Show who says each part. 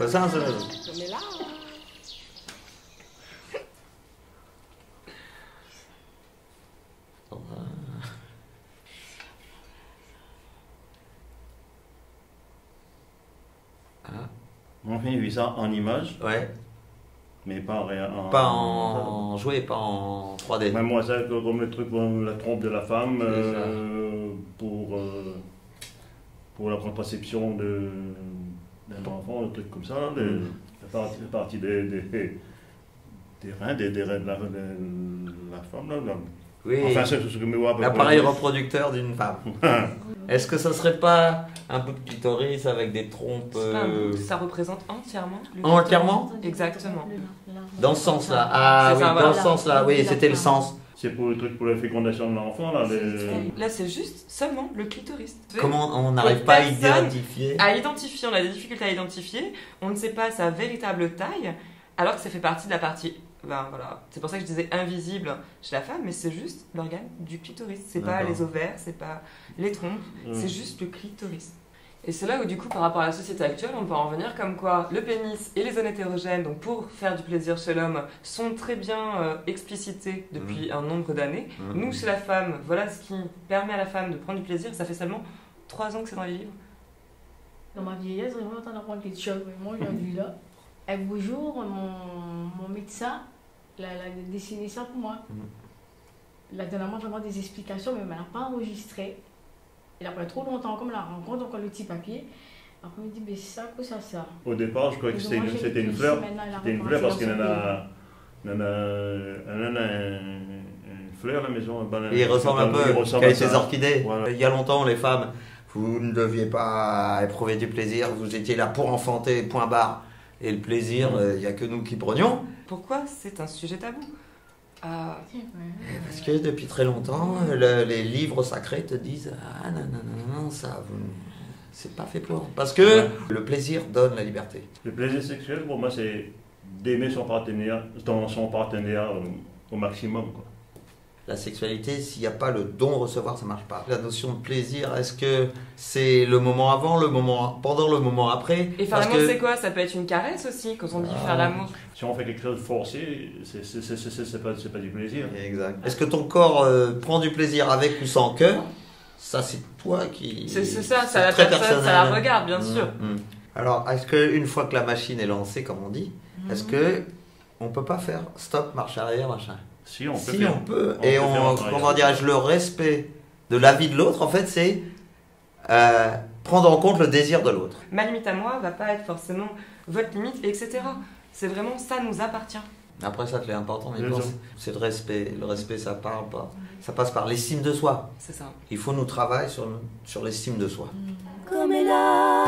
Speaker 1: que ça.
Speaker 2: Mais là...
Speaker 3: Enfin, il vit ça en image,
Speaker 1: Ouais.
Speaker 3: mais pas en réel.
Speaker 1: Pas en jouet, pas en 3D.
Speaker 3: Même moi, ça, comme le truc, la trompe de la femme,
Speaker 1: C'est
Speaker 3: pour la contraception d'un enfant, un truc comme ça, la partie des reins, des reins de la femme. Là.
Speaker 1: Oui.
Speaker 3: Enfin, c'est ce que me voit.
Speaker 1: L'appareil reproducteur d'une femme. Est-ce que ça serait pas un bout de clitoris avec des trompes
Speaker 2: C'est pas un bout, ça représente entièrement le
Speaker 1: Entièrement?
Speaker 2: clitoris. Exactement.
Speaker 1: Dans ce sens-là. Ah
Speaker 2: C'est
Speaker 1: oui,
Speaker 2: ça,
Speaker 1: dans
Speaker 2: voilà.
Speaker 1: ce sens-là, oui, c'était le sens.
Speaker 3: C'est pour le truc pour la fécondation de l'enfant.
Speaker 2: Là, c'est juste seulement le clitoris.
Speaker 1: Comment on n'arrive pas à
Speaker 2: personne
Speaker 1: identifier?
Speaker 2: À identifier, on a des difficultés à identifier. On ne sait pas sa véritable taille, alors que ça fait partie de la partie. Ben, voilà. C'est pour ça que je disais invisible chez la femme, mais c'est juste l'organe du clitoris. C'est pas les ovaires, c'est pas les trompes, c'est juste le clitoris. Et c'est là où, du coup, par rapport à la société actuelle, on peut en venir comme quoi le pénis et les zones hétérogènes, donc pour faire du plaisir chez l'homme, sont très bien explicités depuis un nombre d'années. Nous, chez la femme, voilà ce qui permet à la femme de prendre du plaisir. Ça fait seulement 3 ans que c'est dans les livres.
Speaker 4: Dans ma vieillesse, j'ai vraiment entendu apprendre quelque chose. Moi, aujourd'hui, là, un beau jour, mon médecin, il a dessiné ça pour moi. Il a donné vraiment des explications, mais il ne m'a pas enregistré. Il a pris trop longtemps, comme la rencontre, donc le petit papier. Après, il me dit, mais c'est ça, quoi ça?
Speaker 3: Au départ, je croyais que c'était une fleur. C'était une fleur parce qu'il en a une fleur à la maison.
Speaker 1: Il ressemble un peu à ces orchidées.
Speaker 3: Voilà.
Speaker 1: Il y a longtemps, les femmes, vous ne deviez pas éprouver du plaisir, vous étiez là pour enfanter, point barre. Et le plaisir, il n'y a que nous qui prenions.
Speaker 2: Pourquoi c'est un sujet tabou?
Speaker 1: Parce que depuis très longtemps, les livres sacrés te disent ah non, ça, c'est pas fait pour. Parce que le plaisir donne la liberté.
Speaker 3: Le plaisir sexuel, pour moi, c'est d'aimer son partenaire au maximum, quoi.
Speaker 1: La sexualité, s'il n'y a pas le don recevoir, ça marche pas. La notion de plaisir, est-ce que c'est le moment avant, le moment pendant, le moment après?
Speaker 2: Et faire l'amour, c'est quoi? Ça peut être une caresse aussi, quand on dit faire l'amour.
Speaker 3: Si on fait quelque chose de forcé, c'est pas du plaisir.
Speaker 1: Exact. Est-ce que ton corps prend du plaisir avec ou sans cœur? Ça, c'est toi qui.
Speaker 2: C'est ça, ça la
Speaker 1: très
Speaker 2: personne,
Speaker 1: personnel.
Speaker 2: ça la regarde, bien sûr.
Speaker 1: Alors, est-ce qu'une fois que la machine est lancée, comme on dit, est-ce que on peut pas faire stop, marche arrière, machin?
Speaker 3: Si, on peut.
Speaker 1: Si, on peut. Et comment dirais-je, le respect de la vie de l'autre, en fait, c'est prendre en compte le désir de l'autre.
Speaker 2: Ma limite à moi va pas être forcément votre limite, etc. C'est vraiment ça nous appartient.
Speaker 1: Après, ça, c'est important, mais c'est le respect. Le respect, ça parle pas. Ça passe par l'estime de soi.
Speaker 2: C'est ça.
Speaker 1: Il faut nous travailler sur l'estime de soi.
Speaker 5: Comme elle a